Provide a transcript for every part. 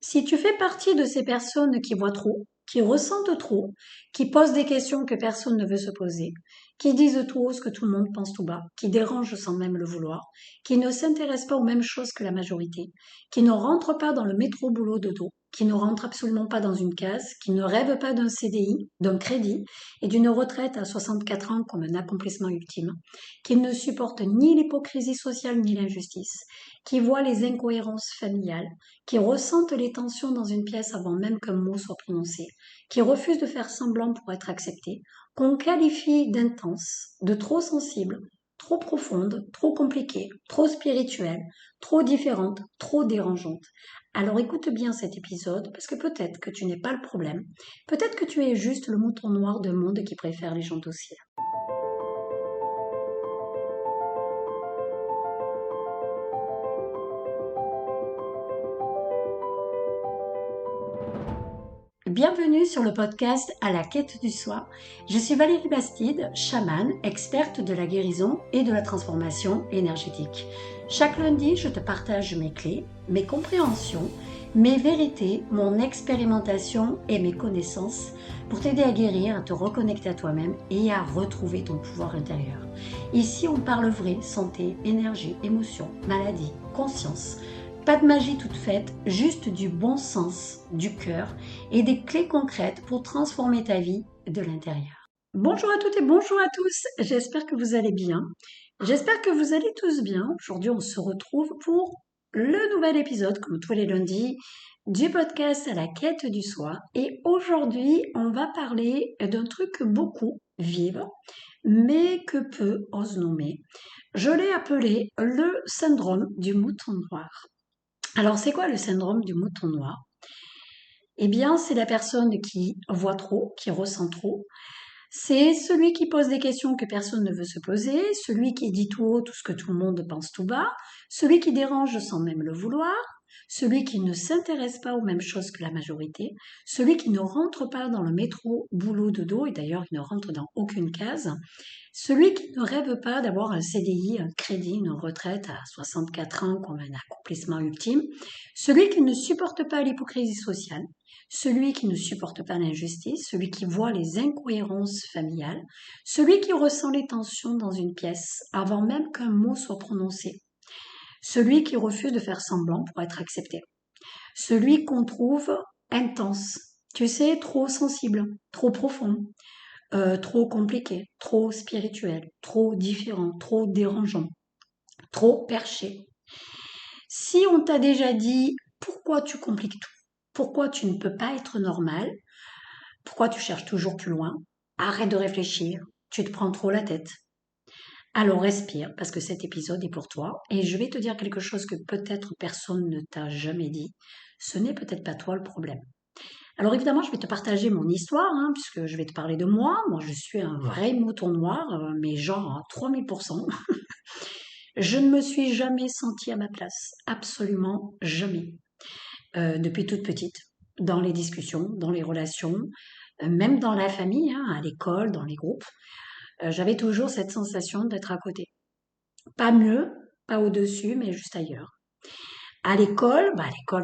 Si tu fais partie de ces personnes qui voient trop, qui ressentent trop, qui posent des questions que personne ne veut se poser, qui disent tout haut ce que tout le monde pense tout bas, qui dérangent sans même le vouloir, qui ne s'intéressent pas aux mêmes choses que la majorité, qui ne rentrent pas dans le métro boulot dodo, qui ne rentrent absolument pas dans une case, qui ne rêvent pas d'un CDI, d'un crédit et d'une retraite à 64 ans comme un accomplissement ultime, qui ne supportent ni l'hypocrisie sociale ni l'injustice, qui voient les incohérences familiales, qui ressentent les tensions dans une pièce avant même qu'un mot soit prononcé, qui refusent de faire semblant pour être acceptés, qu'on qualifie d'intense, de trop sensible, trop profonde, trop compliquée, trop spirituelle, trop différente, trop dérangeante. Alors écoute bien cet épisode parce que peut-être que tu n'es pas le problème, peut-être que tu es juste le mouton noir d'un monde qui préfère les gens dociles. Bienvenue sur le podcast À la quête du soi. Je suis Valérie Bastide, chamane, experte de la guérison et de la transformation énergétique. Chaque lundi, je te partage mes clés, mes compréhensions, mes vérités, mon expérimentation et mes connaissances pour t'aider à guérir, à te reconnecter à toi-même et à retrouver ton pouvoir intérieur. Ici, on parle vrai, santé, énergie, émotion, maladie, conscience. Pas de magie toute faite, juste du bon sens, du cœur et des clés concrètes pour transformer ta vie de l'intérieur. Bonjour à toutes et bonjour à tous, j'espère que vous allez bien. J'espère que vous allez tous bien. Aujourd'hui, on se retrouve pour le nouvel épisode, comme tous les lundis, du podcast À la quête du soi. Et aujourd'hui, on va parler d'un truc que beaucoup vivent, mais que peu osent nommer. Je l'ai appelé le syndrome du mouton noir. Alors, c'est quoi le syndrome du mouton noir? Eh bien, c'est la personne qui voit trop, qui ressent trop. C'est celui qui pose des questions que personne ne veut se poser, celui qui dit tout haut tout ce que tout le monde pense tout bas, celui qui dérange sans même le vouloir, celui qui ne s'intéresse pas aux mêmes choses que la majorité, celui qui ne rentre pas dans le métro boulot dodo, et d'ailleurs il ne rentre dans aucune case, celui qui ne rêve pas d'avoir un CDI, un crédit, une retraite à 64 ans comme un accomplissement ultime, celui qui ne supporte pas l'hypocrisie sociale, celui qui ne supporte pas l'injustice, celui qui voit les incohérences familiales, celui qui ressent les tensions dans une pièce avant même qu'un mot soit prononcé, celui qui refuse de faire semblant pour être accepté, celui qu'on trouve intense, tu sais, trop sensible, trop profond, trop compliqué, trop spirituel, trop différent, trop dérangeant, trop perché. Si on t'a déjà dit pourquoi tu compliques tout, pourquoi tu ne peux pas être normal, pourquoi tu cherches toujours plus loin, arrête de réfléchir, tu te prends trop la tête. Alors respire parce que cet épisode est pour toi et je vais te dire quelque chose que peut-être personne ne t'a jamais dit. Ce n'est peut-être pas toi le problème. Alors évidemment, je vais te partager mon histoire, puisque je vais te parler de moi. Moi, je suis un vrai mouton noir, mais genre à 3000%. Je ne me suis jamais sentie à ma place, absolument jamais. Depuis toute petite, dans les discussions, dans les relations, même dans la famille, à l'école, dans les groupes, j'avais toujours cette sensation d'être à côté. Pas mieux, pas au-dessus, mais juste ailleurs. À l'école,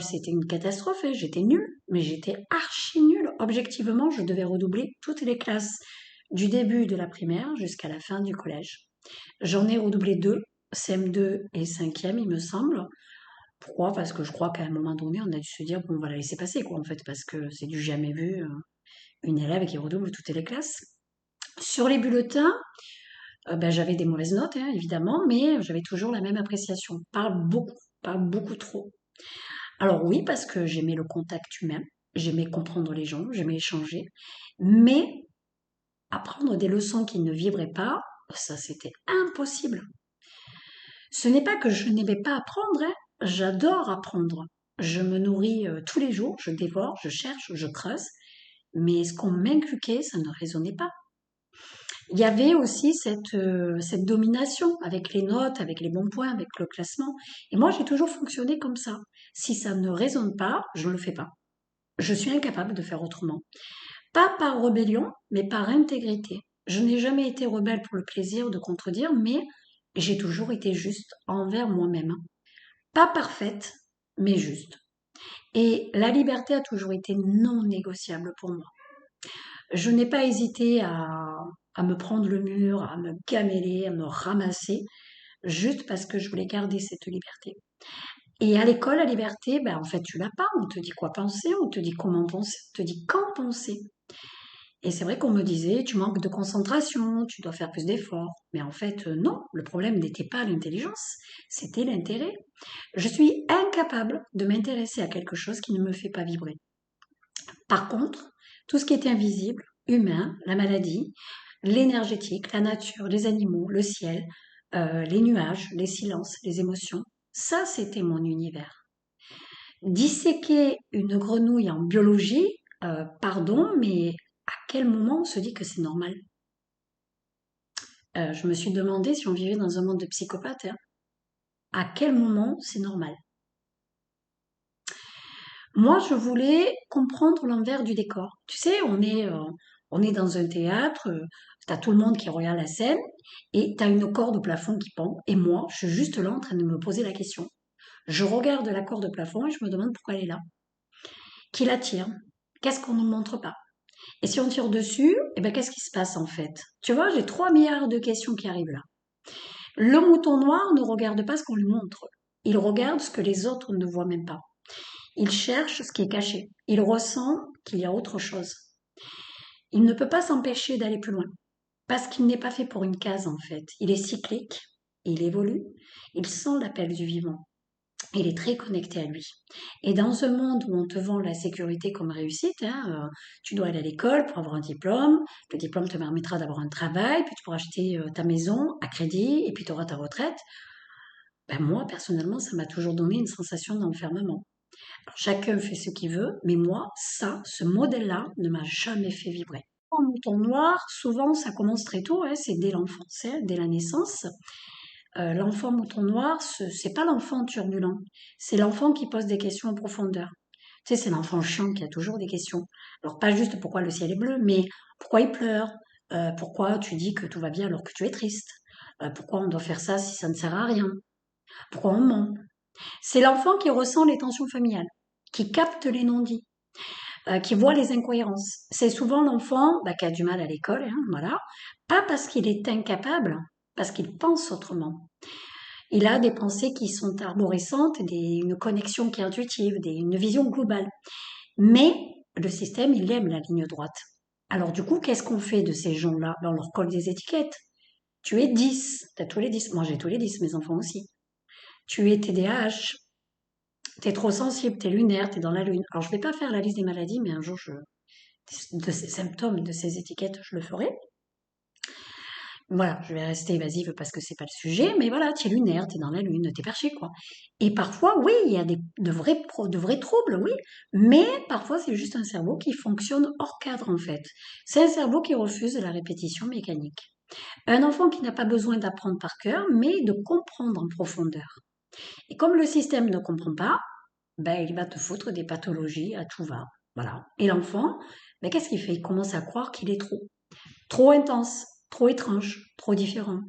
c'était une catastrophe, j'étais nulle, mais j'étais archi nulle. Objectivement, je devais redoubler toutes les classes du début de la primaire jusqu'à la fin du collège. J'en ai redoublé deux, CM2 et 5e, il me semble. Pourquoi? Parce que je crois qu'à un moment donné, on a dû se dire, bon, on va la laisser passer, quoi, en fait, parce que c'est du jamais vu, une élève qui redouble toutes les classes. Sur les bulletins, j'avais des mauvaises notes, évidemment, mais j'avais toujours la même appréciation. Pas beaucoup trop. Alors oui, parce que j'aimais le contact humain, j'aimais comprendre les gens, j'aimais échanger, mais apprendre des leçons qui ne vibraient pas, ça c'était impossible. Ce n'est pas que je n'aimais pas apprendre, j'adore apprendre. Je me nourris tous les jours, je dévore, je cherche, je creuse, mais ce qu'on m'inculquait, ça ne résonnait pas. Il y avait aussi cette domination avec les notes, avec les bons points, avec le classement. Et moi, j'ai toujours fonctionné comme ça. Si ça ne résonne pas, je ne le fais pas. Je suis incapable de faire autrement. Pas par rébellion, mais par intégrité. Je n'ai jamais été rebelle pour le plaisir de contredire, mais j'ai toujours été juste envers moi-même. Pas parfaite, mais juste. Et la liberté a toujours été non négociable pour moi. Je n'ai pas hésité à me prendre le mur, à me gameler, à me ramasser, juste parce que je voulais garder cette liberté. Et à l'école, la liberté, ben, en fait, tu l'as pas. On te dit quoi penser, on te dit comment penser, on te dit quand penser. Et c'est vrai qu'on me disait, tu manques de concentration, tu dois faire plus d'efforts. Mais en fait, non, le problème n'était pas l'intelligence, c'était l'intérêt. Je suis incapable de m'intéresser à quelque chose qui ne me fait pas vibrer. Par contre, tout ce qui est invisible, humain, la maladie, l'énergétique, la nature, les animaux, le ciel, les nuages, les silences, les émotions, ça c'était mon univers. Disséquer une grenouille en biologie, pardon, mais à quel moment on se dit que c'est normal? Je me suis demandé si on vivait dans un monde de psychopathes, hein. À quel moment c'est normal? Moi, je voulais comprendre l'envers du décor. Tu sais, on est dans un théâtre, t'as tout le monde qui regarde la scène, et t'as une corde au plafond qui pend, et moi, je suis juste là en train de me poser la question. Je regarde la corde au plafond et je me demande pourquoi elle est là. Qui la tire? Qu'est-ce qu'on ne montre pas? Et si on tire dessus, eh ben, qu'est-ce qui se passe en fait? Tu vois, j'ai 3 milliards de questions qui arrivent là. Le mouton noir ne regarde pas ce qu'on lui montre. Il regarde ce que les autres ne voient même pas. Il cherche ce qui est caché. Il ressent qu'il y a autre chose. Il ne peut pas s'empêcher d'aller plus loin. Parce qu'il n'est pas fait pour une case en fait. Il est cyclique, il évolue, il sent l'appel du vivant. Il est très connecté à lui. Et dans un monde où on te vend la sécurité comme réussite, hein, tu dois aller à l'école pour avoir un diplôme, le diplôme te permettra d'avoir un travail, puis tu pourras acheter ta maison à crédit, et puis tu auras ta retraite. Ben moi, personnellement, ça m'a toujours donné une sensation d'enfermement. Alors, chacun fait ce qu'il veut, mais moi, ça, ce modèle-là, ne m'a jamais fait vibrer. En mouton noir, souvent, ça commence très tôt, hein, c'est dès l'enfance, hein, dès la naissance. L'enfant mouton noir, c'est pas l'enfant turbulent, c'est l'enfant qui pose des questions en profondeur. Tu sais, c'est l'enfant chiant qui a toujours des questions. Alors pas juste pourquoi le ciel est bleu, mais pourquoi il pleure, pourquoi tu dis que tout va bien alors que tu es triste, pourquoi on doit faire ça si ça ne sert à rien, pourquoi on ment. C'est l'enfant qui ressent les tensions familiales, qui capte les non-dits, qui voit les incohérences. C'est souvent l'enfant bah, qui a du mal à l'école, hein, voilà, pas parce qu'il est incapable, parce qu'il pense autrement. Il a des pensées qui sont arborescentes, une connexion qui est intuitive, une vision globale. Mais le système, il aime la ligne droite. Alors du coup, qu'est-ce qu'on fait de ces gens-là? Ben, on leur colle des étiquettes. Tu es 10, t'as tous les 10. Moi, j'ai tous les 10, mes enfants aussi. Tu es TDAH, t'es trop sensible, t'es lunaire, t'es dans la lune. Alors je vais pas faire la liste des maladies, mais un jour, de ces symptômes, de ces étiquettes, je le ferai. Voilà, je vais rester évasive parce que c'est pas le sujet, mais voilà, tu es lunaire, tu es dans la lune, tu es perché, quoi. Et parfois, oui, il y a de vrais troubles, oui, mais parfois c'est juste un cerveau qui fonctionne hors cadre, en fait. C'est un cerveau qui refuse la répétition mécanique. Un enfant qui n'a pas besoin d'apprendre par cœur, mais de comprendre en profondeur. Et comme le système ne comprend pas, ben, il va te foutre des pathologies à tout va. Voilà. Et l'enfant, ben, qu'est-ce qu'il fait? Il commence à croire qu'il est trop. Trop intense, trop étrange, trop différent.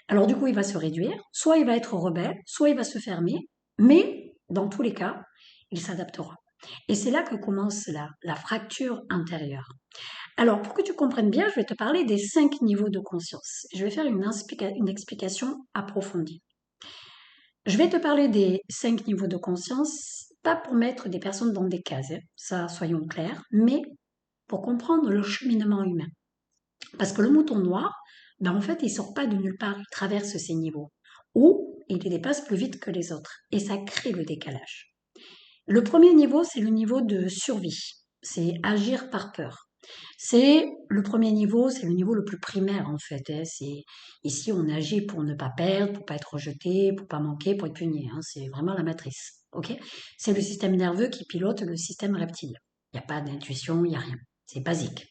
Alors du coup, il va se réduire, soit il va être rebelle, soit il va se fermer, mais dans tous les cas, il s'adaptera. Et c'est là que commence la fracture intérieure. Alors, pour que tu comprennes bien, je vais te parler des 5 niveaux de conscience. Je vais faire une explication approfondie. Je vais te parler des 5 niveaux de conscience, pas pour mettre des personnes dans des cases, hein, ça soyons clairs, mais pour comprendre le cheminement humain. Parce que le mouton noir, ben en fait, il sort pas de nulle part, il traverse ces niveaux. Ou il les dépasse plus vite que les autres. Et ça crée le décalage. Le premier niveau, c'est le niveau de survie. C'est agir par peur. C'est le premier niveau, c'est le niveau le plus primaire en fait, hein. C'est ici on agit pour ne pas perdre, pour pas être rejeté, pour pas manquer, pour être puni, hein. C'est vraiment la matrice. Ok? C'est le système nerveux qui pilote le système reptilien. Il n'y a pas d'intuition, il n'y a rien. C'est basique.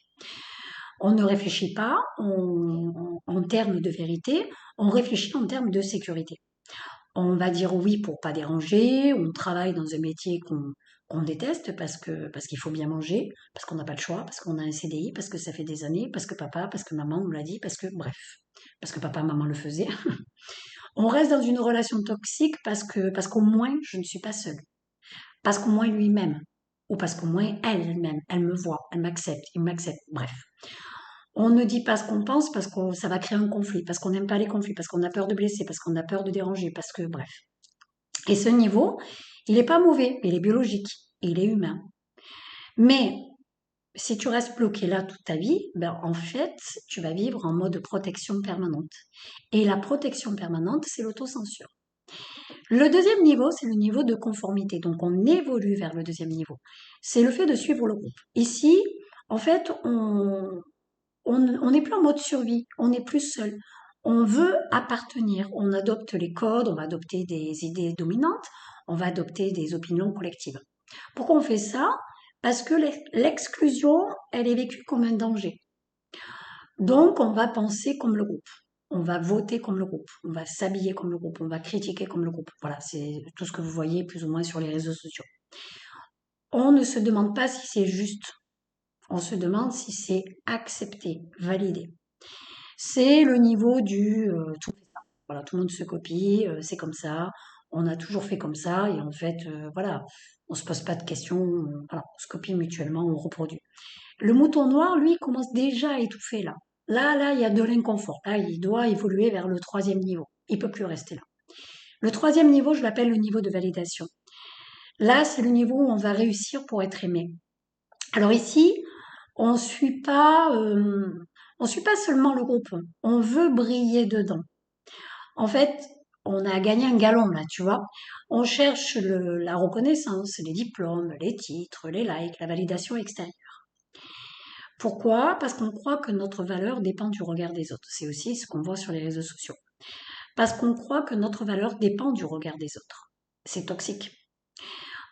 On ne réfléchit pas en termes de vérité, on réfléchit en termes de sécurité. On va dire oui pour pas déranger, on travaille dans un métier qu'on déteste parce qu'il faut bien manger, parce qu'on n'a pas le choix, parce qu'on a un CDI, parce que ça fait des années, parce que papa, parce que maman nous l'a dit, parce que bref, parce que papa, maman le faisaient. On reste dans une relation toxique parce qu'au moins je ne suis pas seule. parce qu'au moins lui m'aime, ou parce qu'au moins elle m'aime, elle me voit, elle m'accepte, il m'accepte, bref. On ne dit pas ce qu'on pense parce que ça va créer un conflit, parce qu'on n'aime pas les conflits, parce qu'on a peur de blesser, parce qu'on a peur de déranger, parce que bref. Et ce niveau, il n'est pas mauvais, il est biologique, il est humain. Mais si tu restes bloqué là toute ta vie, ben en fait, tu vas vivre en mode protection permanente. Et la protection permanente, c'est l'autocensure. Le deuxième niveau, c'est le niveau de conformité. Donc, on évolue vers le deuxième niveau. C'est le fait de suivre le groupe. Ici, en fait, on n'est plus en mode survie, on n'est plus seul. On veut appartenir, on adopte les codes, on va adopter des idées dominantes, on va adopter des opinions collectives. Pourquoi on fait ça? Parce que l'exclusion, elle est vécue comme un danger. Donc, on va penser comme le groupe. On va voter comme le groupe. On va s'habiller comme le groupe. On va critiquer comme le groupe. Voilà, c'est tout ce que vous voyez plus ou moins sur les réseaux sociaux. On ne se demande pas si c'est juste. On se demande si c'est accepté, validé. C'est le niveau du tout fait ça. Voilà, tout le monde se copie, c'est comme ça. On a toujours fait comme ça et en fait, voilà, on se pose pas de questions. Voilà, on se copie mutuellement, on reproduit. Le mouton noir, lui, commence déjà à étouffer là. Là, il y a de l'inconfort. Là, il doit évoluer vers le troisième niveau. Il peut plus rester là. Le troisième niveau, je l'appelle le niveau de validation. Là, c'est le niveau où on va réussir pour être aimé. Alors ici, on suit pas, on suit pas seulement le groupe. On veut briller dedans. En fait, on a gagné un galon là, tu vois. On cherche la reconnaissance, les diplômes, les titres, les likes, la validation extérieure. Pourquoi? Parce qu'on croit que notre valeur dépend du regard des autres. C'est aussi ce qu'on voit sur les réseaux sociaux. Parce qu'on croit que notre valeur dépend du regard des autres. C'est toxique.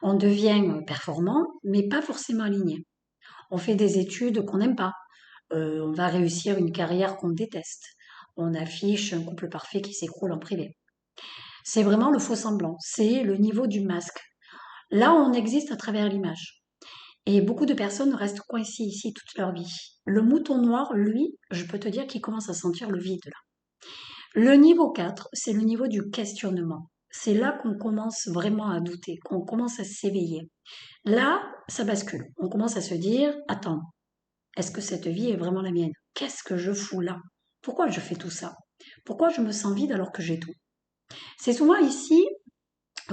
On devient performant, mais pas forcément aligné. On fait des études qu'on n'aime pas. On va réussir une carrière qu'on déteste. On affiche un couple parfait qui s'écroule en privé. C'est vraiment le faux semblant. C'est le niveau du masque. Là, on existe à travers l'image. Et beaucoup de personnes restent coincées ici toute leur vie. Le mouton noir, lui, je peux te dire qu'il commence à sentir le vide là. Le niveau 4, c'est le niveau du questionnement. C'est là qu'on commence vraiment à douter, qu'on commence à s'éveiller. Là, ça bascule. On commence à se dire, attends, est-ce que cette vie est vraiment la mienne? Qu'est-ce que je fous là? Pourquoi je fais tout ça? Pourquoi je me sens vide alors que j'ai tout? C'est souvent ici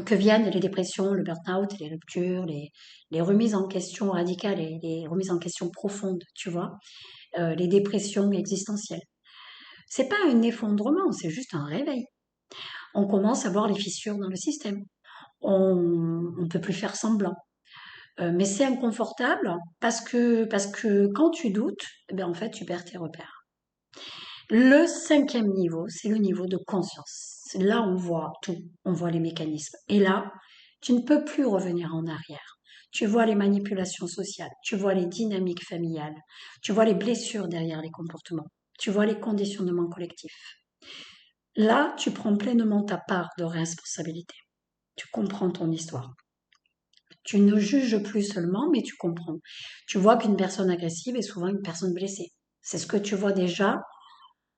que viennent les dépressions, le burn-out, les ruptures, les remises en question radicales et les remises en question profondes, tu vois, les dépressions existentielles. C'est pas un effondrement, c'est juste un réveil. On commence à voir les fissures dans le système. On ne peut plus faire semblant. Mais c'est inconfortable parce que quand tu doutes, eh bien en fait, tu perds tes repères. Le cinquième niveau, c'est le niveau de conscience. Là, on voit tout, on voit les mécanismes. Et là, tu ne peux plus revenir en arrière. Tu vois les manipulations sociales, tu vois les dynamiques familiales, tu vois les blessures derrière les comportements, tu vois les conditionnements collectifs. Là, tu prends pleinement ta part de responsabilité. Tu comprends ton histoire. Tu ne juges plus seulement, mais tu comprends. Tu vois qu'une personne agressive est souvent une personne blessée. C'est ce que tu vois déjà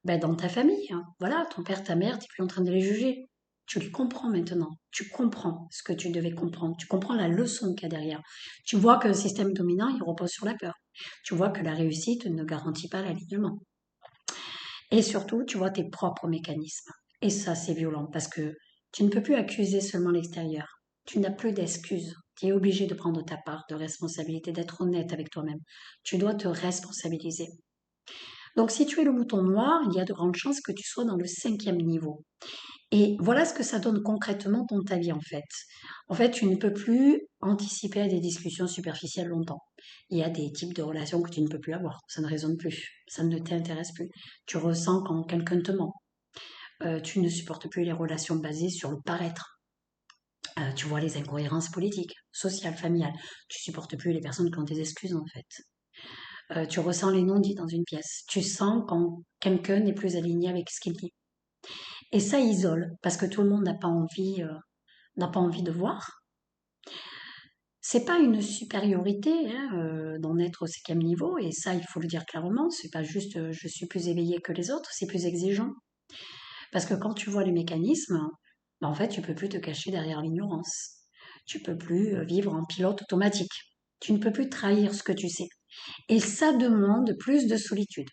dans ta famille. Hein. Voilà, ton père, ta mère, tu n'es plus en train de les juger. Tu les comprends maintenant. Tu comprends ce que tu devais comprendre. Tu comprends la leçon qu'il y a derrière. Tu vois que le système dominant, il repose sur la peur. Tu vois que la réussite ne garantit pas l'alignement. Et surtout, tu vois tes propres mécanismes. Et ça, c'est violent parce que tu ne peux plus accuser seulement l'extérieur. Tu n'as plus d'excuses. Tu es obligé de prendre ta part de responsabilité, d'être honnête avec toi-même. Tu dois te responsabiliser. Donc, si tu es le mouton noir, il y a de grandes chances que tu sois dans le cinquième niveau. Et voilà ce que ça donne concrètement dans ta vie, en fait. En fait, tu ne peux plus anticiper à des discussions superficielles longtemps. Il y a des types de relations que tu ne peux plus avoir. Ça ne résonne plus. Ça ne t'intéresse plus. Tu ressens quand quelqu'un te ment. Tu ne supportes plus les relations basées sur le paraître. Tu vois les incohérences politiques, sociales, familiales. Tu supportes plus les personnes qui ont des excuses, en fait. Tu ressens les non-dits dans une pièce. Tu sens quand quelqu'un n'est plus aligné avec ce qu'il dit. Et ça isole, parce que tout le monde n'a pas envie de voir. C'est pas une supériorité hein, d'en être au cinquième niveau, et ça, il faut le dire clairement. C'est pas juste je suis plus éveillé que les autres, c'est plus exigeant. Parce que quand tu vois les mécanismes, en fait, tu peux plus te cacher derrière l'ignorance. Tu peux plus vivre en pilote automatique. Tu ne peux plus trahir ce que tu sais. Et ça demande plus de solitude,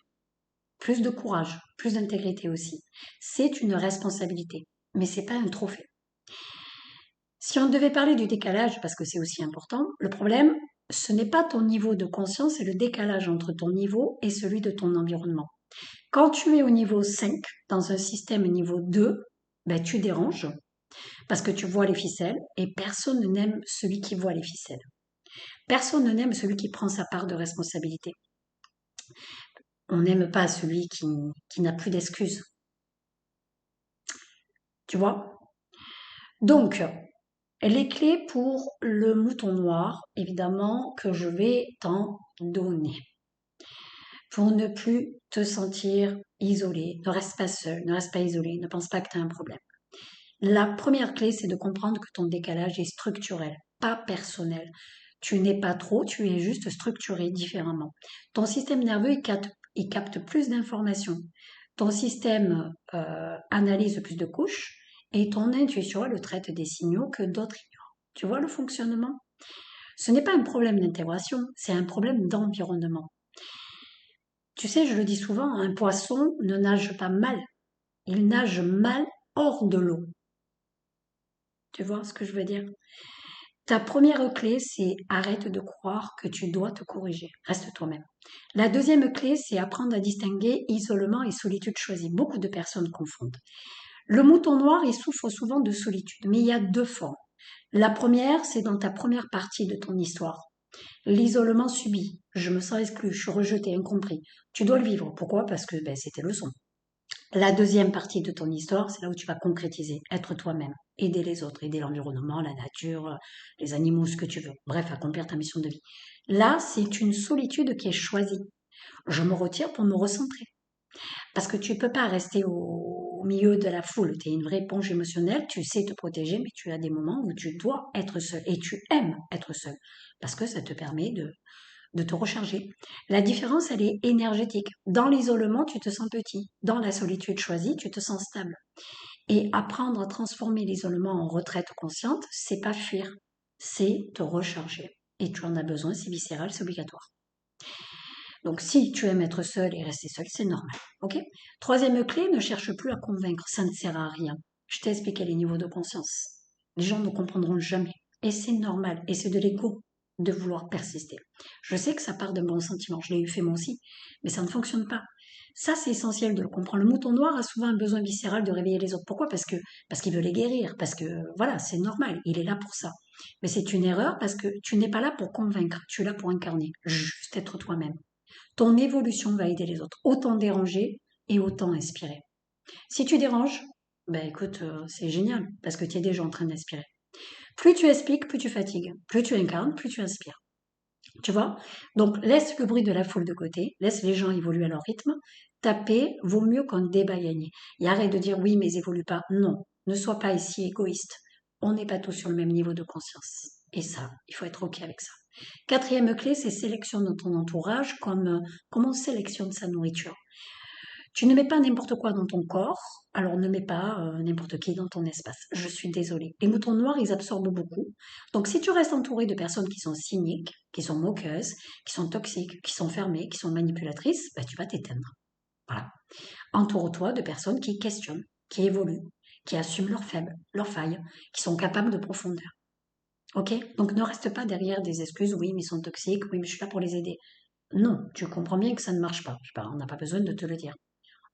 plus de courage, plus d'intégrité aussi. C'est une responsabilité, mais c'est pas un trophée. Si on devait parler du décalage, parce que c'est aussi important, le problème, ce n'est pas ton niveau de conscience, c'est le décalage entre ton niveau et celui de ton environnement. Quand tu es au niveau 5, dans un système niveau 2, ben, tu déranges parce que tu vois les ficelles et personne n'aime celui qui voit les ficelles. Personne n'aime celui qui prend sa part de responsabilité. On n'aime pas celui qui n'a plus d'excuses. Tu vois? Donc, les clés pour le mouton noir, évidemment, que je vais t'en donner. Pour ne plus te sentir isolé, ne reste pas seul, ne reste pas isolé, ne pense pas que tu as un problème. La première clé, c'est de comprendre que ton décalage est structurel, pas personnel. Tu n'es pas trop, tu es juste structuré différemment. Ton système nerveux, il capte plus d'informations. Ton système analyse plus de couches et ton intuition, elle traite des signaux que d'autres ignorent. Tu vois le fonctionnement? Ce n'est pas un problème d'intégration, c'est un problème d'environnement. Tu sais, je le dis souvent, un poisson ne nage pas mal, il nage mal hors de l'eau. Tu vois ce que je veux dire? Ta première clé, c'est arrête de croire que tu dois te corriger. Reste toi-même. La deuxième clé, c'est apprendre à distinguer isolement et solitude choisie. Beaucoup de personnes confondent. Le mouton noir, il souffre souvent de solitude, mais il y a deux formes. La première, c'est dans ta première partie de ton histoire. L'isolement subi. Je me sens exclu, je suis rejeté, incompris. Tu dois le vivre. Pourquoi? Parce que c'était le son. La deuxième partie de ton histoire, c'est là où tu vas concrétiser, être toi-même, aider les autres, aider l'environnement, la nature, les animaux, ce que tu veux. Bref, accomplir ta mission de vie. Là, c'est une solitude qui est choisie. Je me retire pour me recentrer. Parce que tu ne peux pas rester au milieu de la foule. Tu es une vraie éponge émotionnelle, tu sais te protéger, mais tu as des moments où tu dois être seul. Et tu aimes être seul. Parce que ça te permet de te recharger. La différence, elle est énergétique. Dans l'isolement, tu te sens petit. Dans la solitude choisie, tu te sens stable. Et apprendre à transformer l'isolement en retraite consciente, c'est pas fuir, c'est te recharger. Et tu en as besoin, c'est viscéral, c'est obligatoire. Donc si tu aimes être seul et rester seul, c'est normal. Ok? Troisième clé, ne cherche plus à convaincre, ça ne sert à rien. Je t'ai expliqué les niveaux de conscience. Les gens ne comprendront jamais. Et c'est normal. Et c'est de l'ego de vouloir persister. Je sais que ça part d'un bon sentiment. Je l'ai eu fait moi aussi. Mais ça ne fonctionne pas. Ça, c'est essentiel de le comprendre. Le mouton noir a souvent un besoin viscéral de réveiller les autres. Pourquoi? Parce qu'il veut les guérir. Parce que, voilà, c'est normal. Il est là pour ça. Mais c'est une erreur parce que tu n'es pas là pour convaincre. Tu es là pour incarner. Juste être toi-même. Ton évolution va aider les autres. Autant déranger et autant inspirer. Si tu déranges, écoute, c'est génial parce que tu es déjà en train d'inspirer. Plus tu expliques, plus tu fatigues. Plus tu incarnes, plus tu inspires. Tu vois? Donc laisse le bruit de la foule de côté, laisse les gens évoluer à leur rythme. Ta paix vaut mieux qu'un débat gagné. Et arrête de dire oui, mais ils évoluent pas. Non, ne sois pas ici égoïste. On n'est pas tous sur le même niveau de conscience. Et ça, il faut être OK avec ça. Quatrième clé, c'est sélectionne ton entourage comme on sélectionne sa nourriture. Tu ne mets pas n'importe quoi dans ton corps, alors ne mets pas n'importe qui dans ton espace. Je suis désolée. Les moutons noirs, ils absorbent beaucoup. Donc si tu restes entouré de personnes qui sont cyniques, qui sont moqueuses, qui sont toxiques, qui sont fermées, qui sont manipulatrices, tu vas t'éteindre. Voilà. Entoure-toi de personnes qui questionnent, qui évoluent, qui assument leurs faibles, leurs failles, qui sont capables de profondeur. Ok? Donc ne reste pas derrière des excuses, oui, mais ils sont toxiques, oui, mais je suis là pour les aider. Non, tu comprends bien que ça ne marche pas. On n'a pas besoin de te le dire.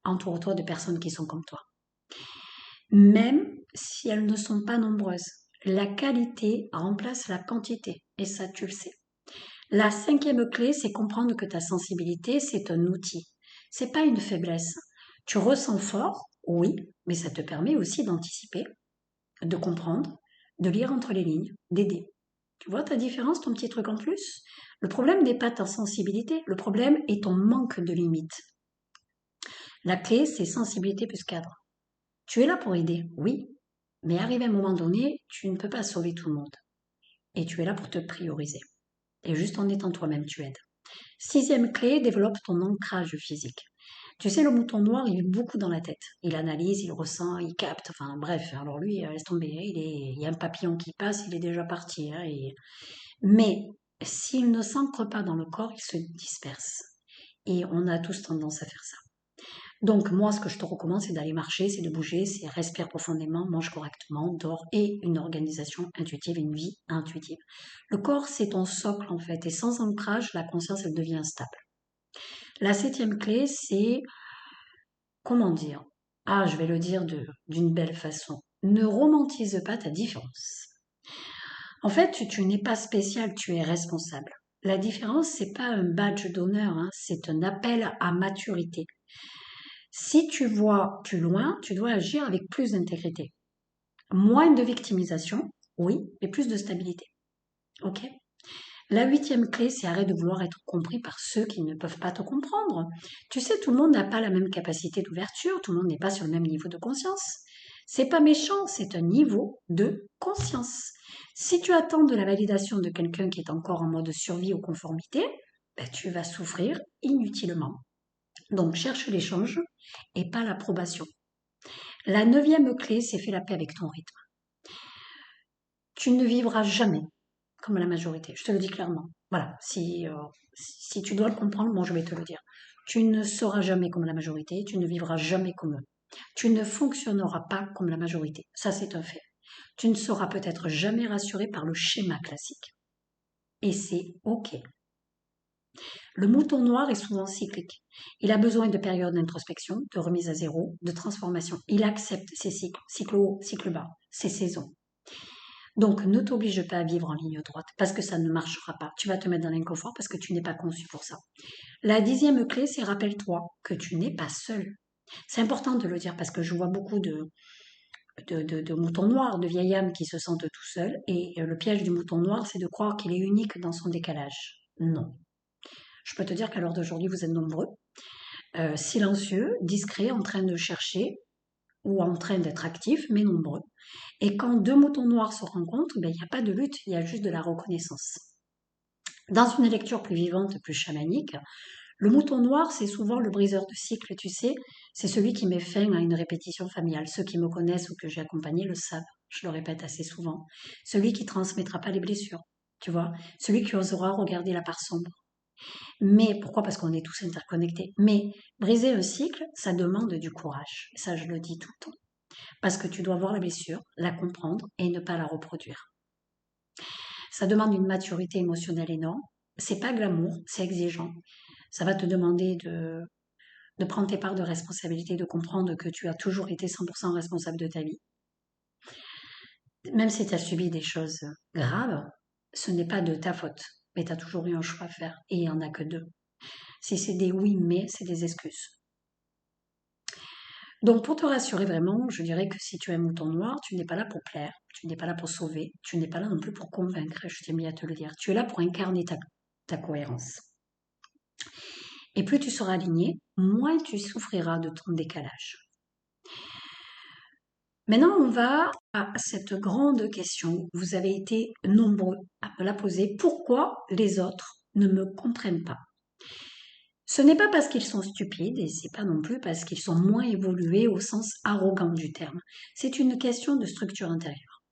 Entoure-toi de personnes qui sont comme toi. Même si elles ne sont pas nombreuses, la qualité remplace la quantité. Et ça, tu le sais. La cinquième clé, c'est comprendre que ta sensibilité, c'est un outil. C'est pas une faiblesse. Tu ressens fort, oui, mais ça te permet aussi d'anticiper, de comprendre, de lire entre les lignes, d'aider. Tu vois ta différence, ton petit truc en plus? Le problème n'est pas ta sensibilité, le problème est ton manque de limite. La clé, c'est sensibilité plus cadre. Tu es là pour aider, oui, mais arrivé à un moment donné, tu ne peux pas sauver tout le monde. Et tu es là pour te prioriser. Et juste en étant toi-même, tu aides. Sixième clé, développe ton ancrage physique. Tu sais, le mouton noir, il est beaucoup dans la tête. Il analyse, il ressent, il capte. Enfin, bref, alors lui, laisse tomber. Il y a un papillon qui passe, il est déjà parti. Hein, mais s'il ne s'ancre pas dans le corps, il se disperse. Et on a tous tendance à faire ça. Donc, moi, ce que je te recommande, c'est d'aller marcher, c'est de bouger, c'est respire profondément, mange correctement, dors et une organisation intuitive, une vie intuitive. Le corps, c'est ton socle, en fait. Et sans ancrage, la conscience, elle devient instable. La septième clé, c'est comment dire? Ah, je vais le dire d'une belle façon. Ne romantise pas ta différence. En fait, tu n'es pas spécial, tu es responsable. La différence, c'est pas un badge d'honneur, hein, c'est un appel à maturité. Si tu vois plus loin, tu dois agir avec plus d'intégrité. Moins de victimisation, oui, mais plus de stabilité. Ok? La huitième clé, c'est arrête de vouloir être compris par ceux qui ne peuvent pas te comprendre. Tu sais, tout le monde n'a pas la même capacité d'ouverture, tout le monde n'est pas sur le même niveau de conscience. C'est pas méchant, c'est un niveau de conscience. Si tu attends de la validation de quelqu'un qui est encore en mode survie ou conformité, ben, tu vas souffrir inutilement. Donc cherche l'échange et pas l'approbation. La neuvième clé, c'est fais la paix avec ton rythme. Tu ne vivras jamais comme la majorité. Je te le dis clairement. Voilà, si tu dois le comprendre, bon, je vais te le dire. Tu ne seras jamais comme la majorité, tu ne vivras jamais comme eux. Tu ne fonctionneras pas comme la majorité. Ça, c'est un fait. Tu ne seras peut-être jamais rassuré par le schéma classique. Et c'est OK. Le mouton noir est souvent cyclique. Il a besoin de périodes d'introspection, de remise à zéro, de transformation. Il accepte ses cycles, cycle haut, cycle bas, ses saisons. Donc, ne t'oblige pas à vivre en ligne droite parce que ça ne marchera pas. Tu vas te mettre dans l'inconfort parce que tu n'es pas conçu pour ça. La dixième clé, c'est rappelle-toi que tu n'es pas seul. C'est important de le dire parce que je vois beaucoup de moutons noirs, de vieilles âmes qui se sentent tout seuls. Et le piège du mouton noir, c'est de croire qu'il est unique dans son décalage. Non. Je peux te dire qu'à l'heure d'aujourd'hui, vous êtes nombreux, silencieux, discrets, en train de chercher ou en train d'être actifs, mais nombreux. Et quand deux moutons noirs se rencontrent, ben, il n'y a pas de lutte, il y a juste de la reconnaissance. Dans une lecture plus vivante, plus chamanique, le mouton noir, c'est souvent le briseur de cycle, tu sais, c'est celui qui met fin à une répétition familiale. Ceux qui me connaissent ou que j'ai accompagné le savent, je le répète assez souvent. Celui qui transmettra pas les blessures, tu vois, celui qui osera regarder la part sombre. Mais pourquoi? Parce qu'on est tous interconnectés. Mais briser un cycle, ça demande du courage. Ça, je le dis tout le temps. Parce que tu dois voir la blessure, la comprendre et ne pas la reproduire. Ça demande une maturité émotionnelle énorme. C'est pas glamour, c'est exigeant. Ça va te demander de prendre tes parts de responsabilité, de comprendre que tu as toujours été 100% responsable de ta vie. Même si tu as subi des choses graves, ce n'est pas de ta faute. Mais tu as toujours eu un choix à faire. Et il n'y en a que deux. Si c'est des oui, mais, c'est des excuses. Donc pour te rassurer vraiment, je dirais que si tu es un mouton noir, tu n'es pas là pour plaire, tu n'es pas là pour sauver, tu n'es pas là non plus pour convaincre, je tiens bien à te le dire. Tu es là pour incarner ta cohérence. Et plus tu seras aligné, moins tu souffriras de ton décalage. Maintenant, on va à cette grande question. Vous avez été nombreux à me la poser. Pourquoi les autres ne me comprennent pas? Ce n'est pas parce qu'ils sont stupides et c'est pas non plus parce qu'ils sont moins évolués au sens arrogant du terme. C'est une question de structure intérieure.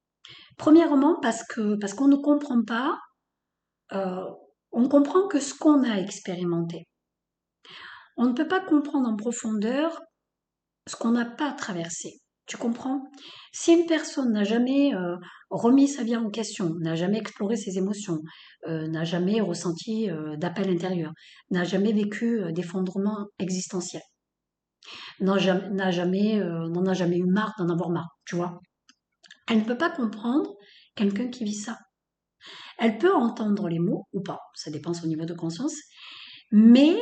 Premièrement, parce qu'on ne comprend pas, euh, on comprend que ce qu'on a expérimenté. On ne peut pas comprendre en profondeur ce qu'on n'a pas traversé. Tu comprends? Si une personne n'a jamais remis sa vie en question, n'a jamais exploré ses émotions, n'a jamais ressenti d'appel intérieur, n'a jamais vécu d'effondrement existentiel, n'en a jamais eu marre d'en avoir marre, tu vois, elle ne peut pas comprendre quelqu'un qui vit ça. Elle peut entendre les mots ou pas, ça dépend de son niveau de conscience, mais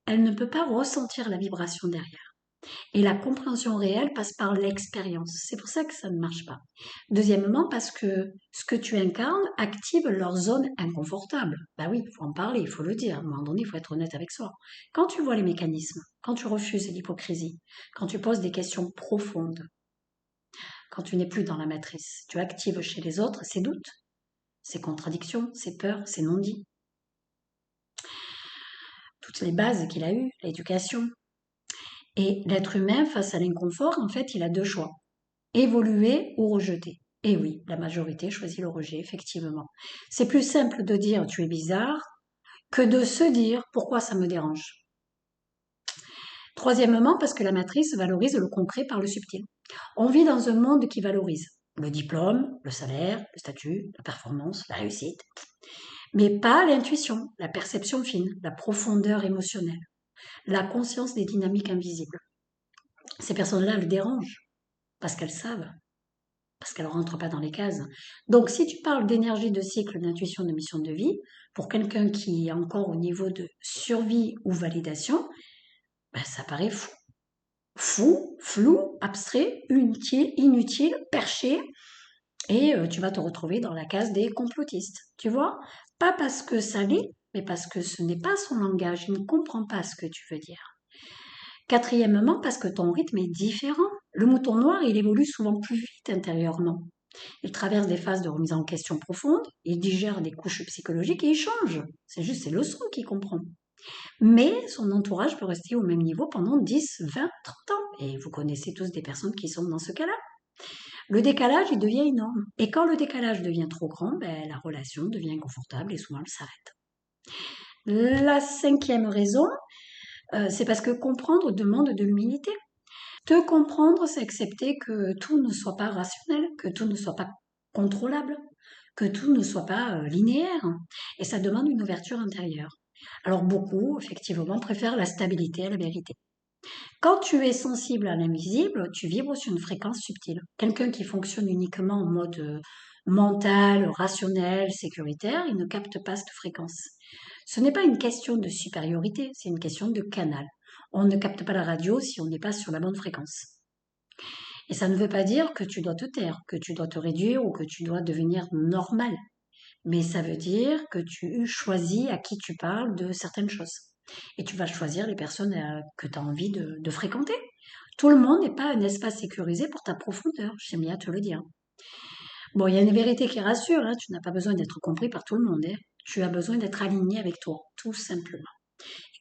elle ne peut pas ressentir la vibration derrière. Et la compréhension réelle passe par l'expérience. C'est pour ça que ça ne marche pas. Deuxièmement, parce que ce que tu incarnes active leur zone inconfortable. Bah oui, il faut en parler, il faut le dire. À un moment donné, il faut être honnête avec soi. Quand tu vois les mécanismes, quand tu refuses l'hypocrisie, quand tu poses des questions profondes, quand tu n'es plus dans la matrice, tu actives chez les autres ces doutes, ces contradictions, ces peurs, ces non-dits. Toutes les bases qu'il a eues, l'éducation, Et l'être humain, face à l'inconfort, en fait, il a deux choix. Évoluer ou rejeter. Et oui, la majorité choisit le rejet, effectivement. C'est plus simple de dire tu es bizarre que de se dire pourquoi ça me dérange. Troisièmement, parce que la matrice valorise le concret par le subtil. On vit dans un monde qui valorise le diplôme, le salaire, le statut, la performance, la réussite, mais pas l'intuition, la perception fine, la profondeur émotionnelle, la conscience des dynamiques invisibles. Ces personnes-là le dérangent parce qu'elles savent, parce qu'elles ne rentrent pas dans les cases. Donc si tu parles d'énergie, de cycle, d'intuition, de mission de vie, pour quelqu'un qui est encore au niveau de survie ou validation, ben, ça paraît fou. Fou, flou, abstrait, inutile, perché, et tu vas te retrouver dans la case des complotistes. Tu vois? Pas parce que ça l'est, mais parce que ce n'est pas son langage, il ne comprend pas ce que tu veux dire. Quatrièmement, parce que ton rythme est différent. Le mouton noir, il évolue souvent plus vite intérieurement. Il traverse des phases de remise en question profonde, il digère des couches psychologiques et il change. C'est juste ses leçons qu'il comprend. Mais son entourage peut rester au même niveau pendant 10, 20, 30 ans. Et vous connaissez tous des personnes qui sont dans ce cas-là. Le décalage, il devient énorme. Et quand le décalage devient trop grand, ben, la relation devient inconfortable et souvent elle s'arrête. La cinquième raison, c'est parce que comprendre demande de l'humilité. Te comprendre, c'est accepter que tout ne soit pas rationnel, que tout ne soit pas contrôlable, que tout ne soit pas linéaire. Et ça demande une ouverture intérieure. Alors beaucoup, effectivement, préfèrent la stabilité à la vérité. Quand tu es sensible à l'invisible, tu vibres sur une fréquence subtile. Quelqu'un qui fonctionne uniquement en mode mental, rationnel, sécuritaire, il ne capte pas cette fréquence. Ce n'est pas une question de supériorité, c'est une question de canal. On ne capte pas la radio si on n'est pas sur la bonne fréquence. Et ça ne veut pas dire que tu dois te taire, que tu dois te réduire ou que tu dois devenir normal. Mais ça veut dire que tu choisis à qui tu parles de certaines choses. Et tu vas choisir les personnes que tu as envie de fréquenter. Tout le monde n'est pas un espace sécurisé pour ta profondeur, j'aime bien te le dire. Bon, il y a une vérité qui rassure, hein, tu n'as pas besoin d'être compris par tout le monde. Hein. Tu as besoin d'être aligné avec toi, tout simplement.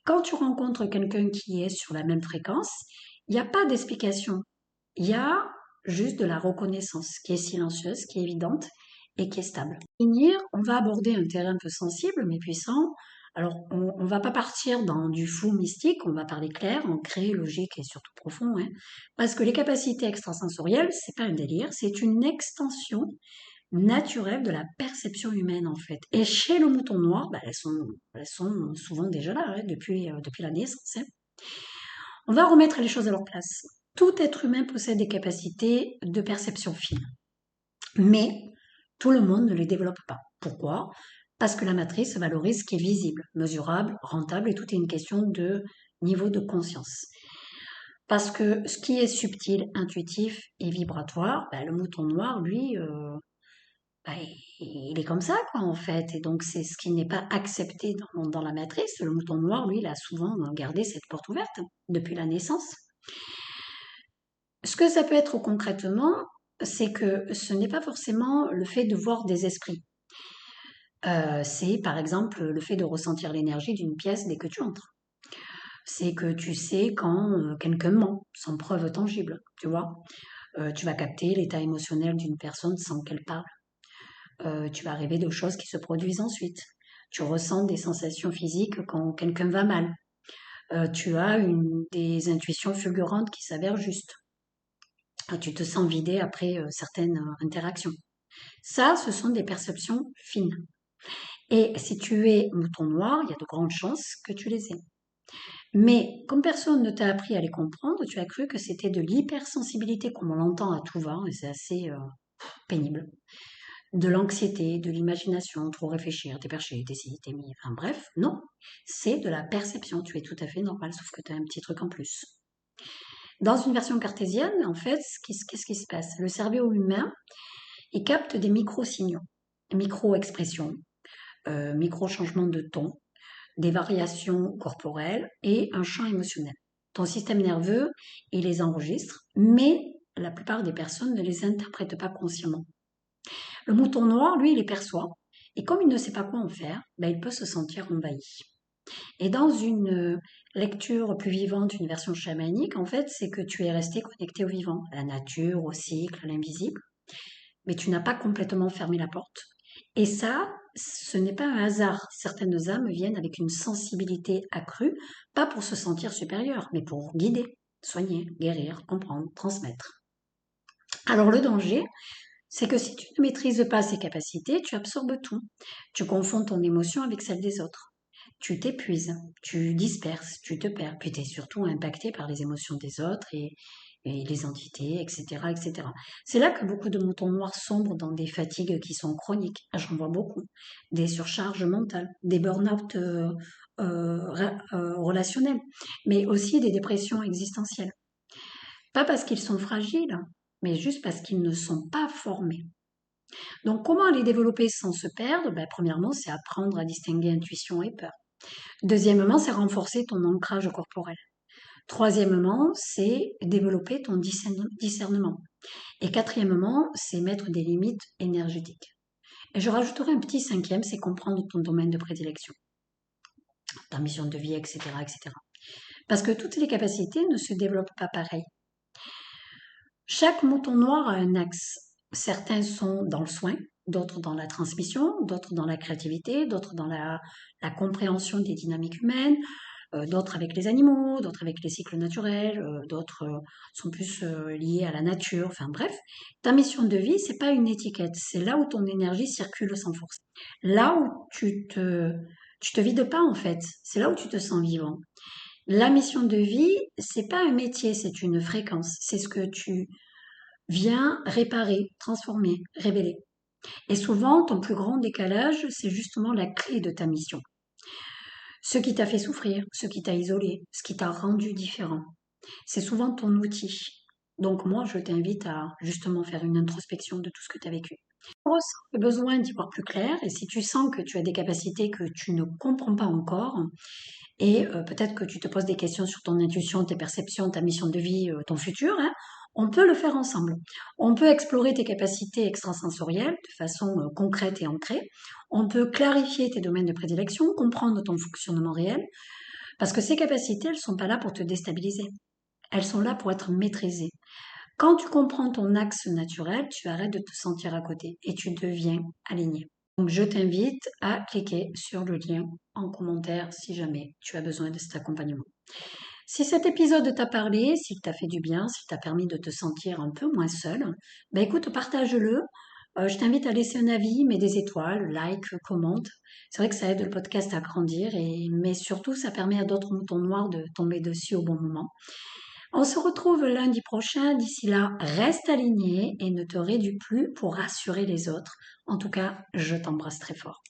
Quand tu rencontres quelqu'un qui est sur la même fréquence, il n'y a pas d'explication. Il y a juste de la reconnaissance qui est silencieuse, qui est évidente et qui est stable. Pour finir, on va aborder un terrain un peu sensible mais puissant. Alors, on ne va pas partir dans du fou mystique, on va parler clair, ancré, logique et surtout profond. Hein, parce que les capacités extrasensorielles, c'est pas un délire, c'est une extension naturelle de la perception humaine en fait. Et chez le mouton noir, bah, elles sont souvent déjà là hein, depuis la naissance. Hein. On va remettre les choses à leur place. Tout être humain possède des capacités de perception fine, mais tout le monde ne les développe pas. Pourquoi? Parce que la matrice valorise ce qui est visible, mesurable, rentable, et tout est une question de niveau de conscience. Parce que ce qui est subtil, intuitif et vibratoire, bah, le mouton noir, lui, bah, il est comme ça, quoi, en fait. Et donc, c'est ce qui n'est pas accepté dans la matrice. Le mouton noir, lui, il a souvent gardé cette porte ouverte depuis la naissance. Ce que ça peut être concrètement, c'est que ce n'est pas forcément le fait de voir des esprits. C'est par exemple le fait de ressentir l'énergie d'une pièce dès que tu entres. C'est que tu sais quand quelqu'un ment, sans preuve tangible, tu vois. Tu vas capter l'état émotionnel d'une personne sans qu'elle parle. Tu vas rêver de choses qui se produisent ensuite. Tu ressens des sensations physiques quand quelqu'un va mal. Tu as des intuitions fulgurantes qui s'avèrent justes. Tu te sens vidé après certaines interactions. Ça, ce sont des perceptions fines. Et si tu es mouton noir, il y a de grandes chances que tu les aies. Mais comme personne ne t'a appris à les comprendre, tu as cru que c'était de l'hypersensibilité, comme on l'entend à tout va, et c'est assez pénible. De l'anxiété, de l'imagination, trop réfléchir, t'es perché, t'es ci, t'es mis, enfin bref, non. C'est de la perception, tu es tout à fait normal, sauf que tu as un petit truc en plus. Dans une version cartésienne, en fait, qu'est-ce qui se passe? Le cerveau humain, il capte des micro-signaux, micro-expressions, micro-changements de ton, des variations corporelles et un champ émotionnel. Ton système nerveux, il les enregistre, mais la plupart des personnes ne les interprètent pas consciemment. Le mouton noir, lui, il les perçoit, et comme il ne sait pas quoi en faire, ben, il peut se sentir envahi. Et dans une lecture plus vivante, une version chamanique, en fait, c'est que tu es resté connecté au vivant, à la nature, au cycle, à l'invisible, mais tu n'as pas complètement fermé la porte. Et ça, ce n'est pas un hasard. Certaines âmes viennent avec une sensibilité accrue, pas pour se sentir supérieure, mais pour guider, soigner, guérir, comprendre, transmettre. Alors le danger, c'est que si tu ne maîtrises pas ces capacités, tu absorbes tout. Tu confonds ton émotion avec celle des autres. Tu t'épuises, tu disperses, tu te perds, puis tu es surtout impacté par les émotions des autres et les entités, etc., etc. C'est là que beaucoup de moutons noirs sombrent dans des fatigues qui sont chroniques. Ah, j'en vois beaucoup. Des surcharges mentales, des burn-out relationnels, mais aussi des dépressions existentielles. Pas parce qu'ils sont fragiles, mais juste parce qu'ils ne sont pas formés. Donc, comment les développer sans se perdre? Premièrement, c'est apprendre à distinguer intuition et peur. Deuxièmement, c'est renforcer ton ancrage corporel. Troisièmement, c'est développer ton discernement. Et quatrièmement, c'est mettre des limites énergétiques. Et je rajouterai un petit cinquième, c'est comprendre ton domaine de prédilection, ta mission de vie, etc., etc. Parce que toutes les capacités ne se développent pas pareil. Chaque mouton noir a un axe. Certains sont dans le soin, d'autres dans la transmission, d'autres dans la créativité, d'autres dans la compréhension des dynamiques humaines, d'autres avec les animaux, d'autres avec les cycles naturels, d'autres sont plus liés à la nature. Enfin bref, ta mission de vie, c'est pas une étiquette, c'est là où ton énergie circule sans force. Là où tu te vides pas en fait, c'est là où tu te sens vivant. La mission de vie, c'est pas un métier, c'est une fréquence, c'est ce que tu viens réparer, transformer, révéler. Et souvent, ton plus grand décalage, c'est justement la clé de ta mission. Ce qui t'a fait souffrir, ce qui t'a isolé, ce qui t'a rendu différent. C'est souvent ton outil. Donc moi, je t'invite à justement faire une introspection de tout ce que tu as vécu. Si tu ressens le besoin d'y voir plus clair et si tu sens que tu as des capacités que tu ne comprends pas encore et peut-être que tu te poses des questions sur ton intuition, tes perceptions, ta mission de vie, ton futur, hein, on peut le faire ensemble. On peut explorer tes capacités extrasensorielles de façon concrète et ancrée. On peut clarifier tes domaines de prédilection, comprendre ton fonctionnement réel, parce que ces capacités, elles ne sont pas là pour te déstabiliser. Elles sont là pour être maîtrisées. Quand tu comprends ton axe naturel, tu arrêtes de te sentir à côté et tu deviens aligné. Donc, je t'invite à cliquer sur le lien en commentaire si jamais tu as besoin de cet accompagnement. Si cet épisode t'a parlé, s'il t'a fait du bien, s'il t'a permis de te sentir un peu moins seul, écoute, partage-le. Je t'invite à laisser un avis, mets des étoiles, like, commente. C'est vrai que ça aide le podcast à grandir, mais surtout, ça permet à d'autres moutons noirs de tomber dessus au bon moment. On se retrouve lundi prochain. D'ici là, reste aligné et ne te réduis plus pour rassurer les autres. En tout cas, je t'embrasse très fort.